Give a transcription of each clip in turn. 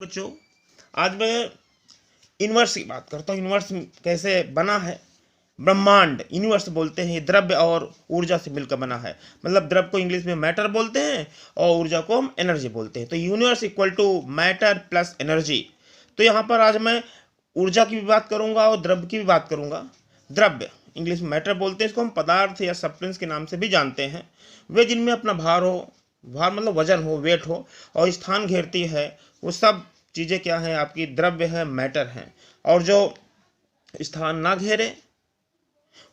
बच्चों, आज मैं यूनिवर्स की बात करता हूँ। यूनिवर्स कैसे बना है। ब्रह्मांड यूनिवर्स बोलते हैं, द्रव्य और ऊर्जा से मिलकर बना है। मतलब द्रव्य को इंग्लिश में मैटर बोलते हैं और ऊर्जा को हम एनर्जी बोलते हैं। तो universe equal to matter plus energy. तो यहाँ पर आज मैं ऊर्जा की भी बात करूँगा और द्रव्य की भी बात करूँगा। द्रव्य इंग्लिश में मैटर बोलते हैं, इसको हम पदार्थ या सब्सटेंस के नाम से भी जानते हैं। वे जिनमें अपना भार हो, भार मतलब वजन हो, वेट हो और स्थान घेरती है, वो सब चीज़ें क्या है आपकी द्रव्य है, मैटर है। और जो स्थान ना घेरे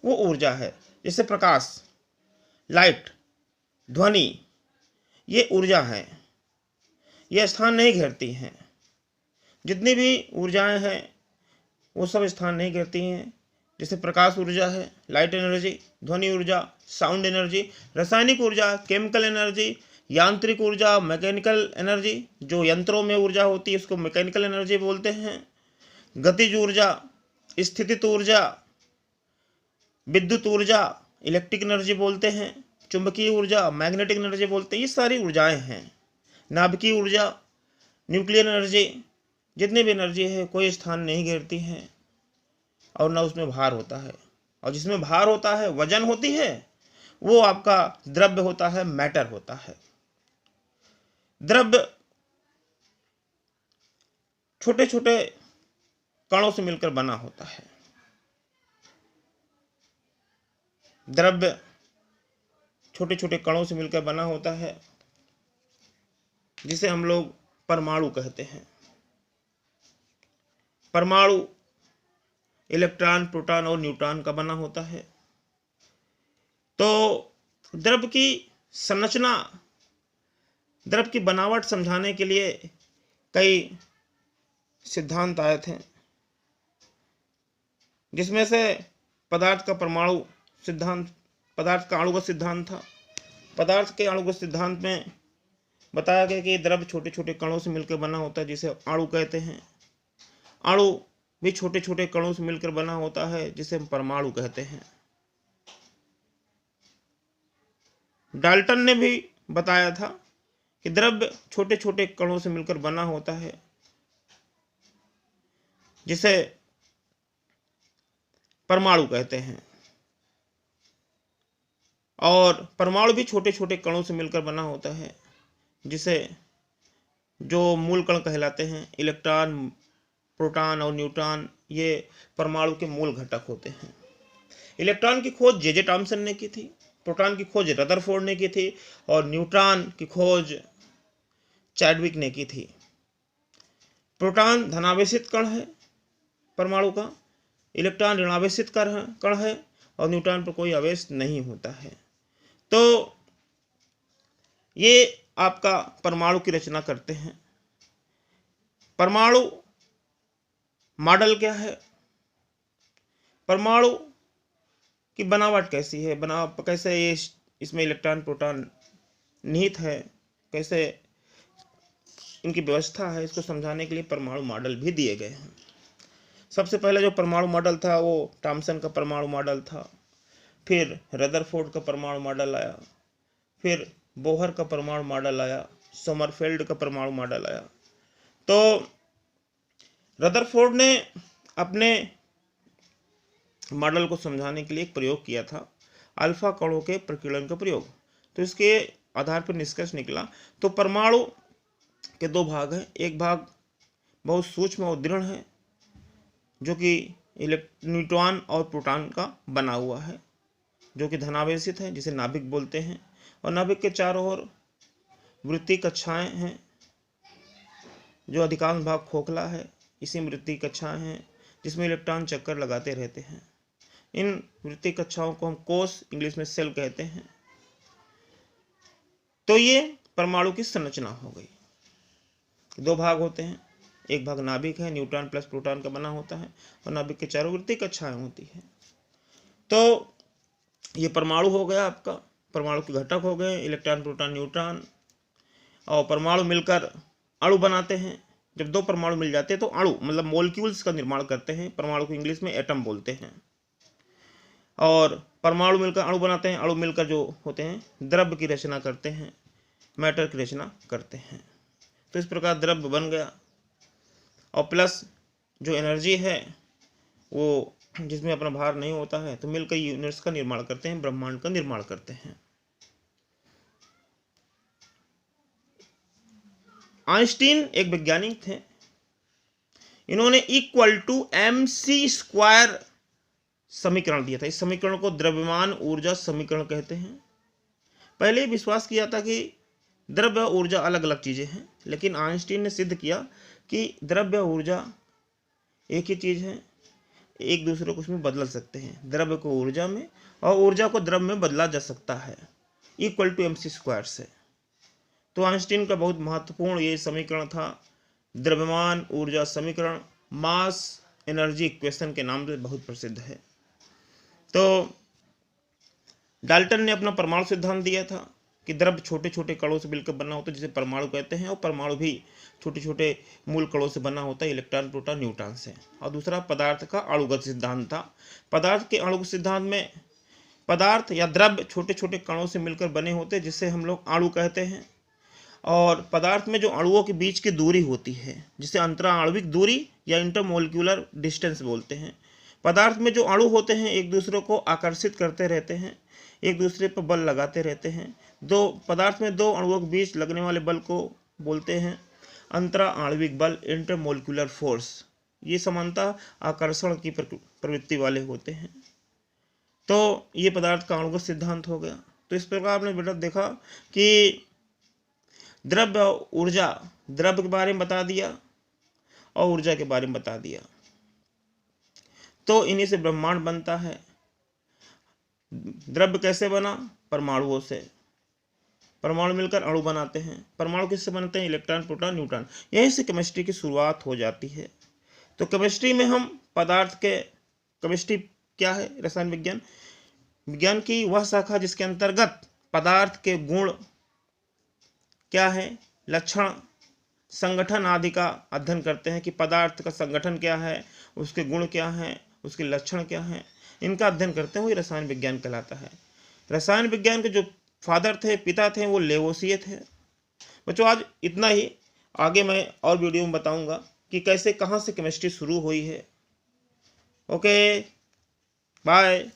वो ऊर्जा है। जैसे प्रकाश, लाइट, ध्वनि, ये ऊर्जा है, ये स्थान नहीं घेरती हैं। जितनी भी ऊर्जाएं हैं वो सब स्थान नहीं घेरती हैं। जैसे प्रकाश ऊर्जा है, लाइट एनर्जी, ध्वनि ऊर्जा, साउंड एनर्जी, रासायनिक ऊर्जा, केमिकल एनर्जी, यांत्रिक ऊर्जा, मैकेनिकल एनर्जी। जो यंत्रों में ऊर्जा होती है उसको मैकेनिकल एनर्जी बोलते हैं। गतिज ऊर्जा, स्थितिज ऊर्जा, विद्युत ऊर्जा, इलेक्ट्रिक एनर्जी बोलते हैं। चुंबकीय ऊर्जा, मैग्नेटिक एनर्जी बोलते हैं। ये सारी ऊर्जाएं हैं। नाभिकीय ऊर्जा, न्यूक्लियर एनर्जी, जितनी भी एनर्जी है कोई स्थान नहीं घेरती हैं और ना उसमें भार होता है। और जिसमें भार होता है, वजन होती है, वो आपका द्रव्य होता है, मैटर होता है। द्रव्य छोटे छोटे कणों से मिलकर बना होता है। द्रव्य छोटे छोटे कणों से मिलकर बना होता है, जिसे हम लोग परमाणु कहते हैं। परमाणु इलेक्ट्रॉन, प्रोटॉन और न्यूट्रॉन का बना होता है। तो द्रव्य की संरचना, द्रव्य की बनावट समझाने के लिए कई सिद्धांत आए थे, जिसमें से पदार्थ का परमाणु सिद्धांत, पदार्थ का अणुगत सिद्धांत था। पदार्थ के अणुगत सिद्धांत में बताया गया कि द्रव्य छोटे छोटे कणों से मिलकर बना होता है, जिसे अणु कहते हैं। अणु भी छोटे छोटे कणों से मिलकर बना होता है, जिसे हम परमाणु कहते हैं। डाल्टन ने भी बताया था कि द्रव्य छोटे छोटे कणों से मिलकर बना होता है, जिसे परमाणु कहते हैं। और परमाणु भी छोटे छोटे कणों से मिलकर बना होता है, जिसे जो मूल कण कहलाते हैं। इलेक्ट्रॉन, प्रोटॉन और न्यूट्रॉन ये परमाणु के मूल घटक होते हैं। इलेक्ट्रॉन की खोज जे टॉमसन ने की थी, प्रोटॉन की खोज रदरफोर्ड ने की थी और न्यूट्रॉन की खोज चैडविक ने की थी। प्रोटॉन धनावेशित कण है परमाणु का, इलेक्ट्रॉन ऋणावेशित कण है और न्यूट्रॉन पर कोई आवेश नहीं होता है। तो ये आपका परमाणु की रचना करते हैं। परमाणु मॉडल क्या है, परमाणु की बनावट कैसी है, कैसे ये इसमें इलेक्ट्रॉन प्रोटॉन निहित है, कैसे इनकी व्यवस्था है, इसको समझाने के लिए परमाणु मॉडल भी दिए गए हैं। सबसे पहले जो परमाणु मॉडल था वो टॉमसन का परमाणु मॉडल था। फिर रदरफोर्ड का परमाणु मॉडल आया, फिर बोहर का परमाणु मॉडल आया, सोमरफेल्ड का परमाणु मॉडल आया। तो रदरफोर्ड ने अपने मॉडल को समझाने के लिए एक प्रयोग किया था, अल्फा कणों के प्रकीर्णन का प्रयोग। तो इसके आधार पर निष्कर्ष निकला। तो परमाणु के दो भाग हैं। एक भाग बहुत सूक्ष्म और दृढ़ है, जो कि न्यूट्रॉन और प्रोटॉन का बना हुआ है, जो कि धनावेशित है, जिसे नाभिक बोलते हैं। और नाभिक के चारों ओर वृत्तीय कक्षाएं हैं, जो अधिकांश भाग खोखला है। इसी वृत्तीय कक्षाएं हैं जिसमें इलेक्ट्रॉन चक्कर लगाते रहते हैं। इन वृत्तीय कक्षाओं को हम कोश, इंग्लिश में सेल कहते हैं। तो ये परमाणु की संरचना हो गई। दो भाग होते हैं, एक भाग नाभिक है, न्यूट्रॉन प्लस प्रोटॉन का बना होता है, और नाभिक के चारों वृत्तीय कक्षाएं होती है। तो ये परमाणु हो गया आपका। परमाणु के घटक हो गए इलेक्ट्रॉन, प्रोटॉन, न्यूट्रॉन। और परमाणु मिलकर अणु बनाते हैं। जब दो परमाणु मिल जाते हैं तो अणु मतलब मॉलिक्यूल्स का निर्माण करते हैं। परमाणु को इंग्लिश में एटम बोलते हैं। और परमाणु मिलकर अणु बनाते हैं। अणु मिलकर जो होते हैं द्रव्य की रचना करते हैं, मैटर की रचना करते हैं। तो इस प्रकार द्रव्य बन गया। और प्लस जो एनर्जी है वो जिसमें अपना भार नहीं होता है, तो मिलकर यूनिवर्स का निर्माण करते हैं, ब्रह्मांड का निर्माण करते हैं। आइंस्टीन एक वैज्ञानिक थे। इन्होंने इक्वल टू mc² समीकरण दिया था। इस समीकरण को द्रव्यमान ऊर्जा समीकरण कहते हैं। पहले विश्वास किया था कि द्रव्य और ऊर्जा अलग अलग चीजें हैं, लेकिन आइंस्टीन ने सिद्ध किया कि द्रव्य और ऊर्जा एक ही चीज है, एक दूसरे को उसमें बदल सकते हैं। द्रव्य को ऊर्जा में और ऊर्जा को द्रव्य में बदला जा सकता है इक्वल टू mc² से। तो आइंस्टीन का बहुत महत्वपूर्ण ये समीकरण था, द्रव्यमान ऊर्जा समीकरण, मास एनर्जी इक्वेशन के नाम से बहुत प्रसिद्ध है। तो डाल्टन ने अपना परमाणु सिद्धांत दिया था कि द्रव्य छोटे छोटे कणों से मिलकर बना होता है, जिसे परमाणु कहते हैं, और परमाणु भी छोटे छोटे मूल कणों से बना होता है, इलेक्ट्रॉन प्रोटॉन न्यूट्रॉन से। और दूसरा पदार्थ का अणुगत सिद्धांत था। पदार्थ के अणुगत सिद्धांत में पदार्थ या द्रव्य छोटे छोटे कणों से मिलकर बने होते हैं, जिसे हम लोग अणु कहते हैं। और पदार्थ में जो अणुओं के बीच की दूरी होती है, जिसे अंतराणविक दूरी या इंटरमोलिक्यूलर डिस्टेंस बोलते हैं। पदार्थ में जो अणु होते हैं एक दूसरे को आकर्षित करते रहते हैं, एक दूसरे पर बल लगाते रहते हैं। पदार्थ में दो अणुओं के बीच लगने वाले बल को बोलते हैं अंतराणविक बल, इंटरमोलिक्यूलर फोर्स। ये समानता आकर्षण की प्रवृत्ति वाले होते हैं। तो ये पदार्थ का अणुगत सिद्धांत हो गया। तो इस प्रकार आपने बेटा देखा कि द्रव्य और ऊर्जा, द्रव्य के बारे में बता दिया और ऊर्जा के बारे में बता दिया। तो इन्हीं से ब्रह्मांड बनता है। द्रव्य कैसे बना? परमाणुओं से। परमाणु मिलकर अणु बनाते हैं। परमाणु किससे बनते हैं? Electron proton neutron. यहीं से केमिस्ट्री की शुरुआत हो जाती है। तो केमिस्ट्री में हम पदार्थ के, केमिस्ट्री क्या है? रसायन विज्ञान, विज्ञान की वह शाखा जिसके अंतर्गत पदार्थ के गुण क्या है, लक्षण, संगठन आदि का अध्ययन करते हैं कि पदार्थ का संगठन क्या है, उसके गुण क्या हैं, उसके लक्षण क्या हैं, इनका अध्ययन करते हैं, वही रसायन विज्ञान कहलाता है। रसायन विज्ञान के जो फादर थे, पिता थे, वो लेवोसिए थे। बच्चों आज इतना ही। आगे मैं और वीडियो में बताऊंगा कि कैसे, कहाँ से केमिस्ट्री शुरू हुई है। Okay, bye.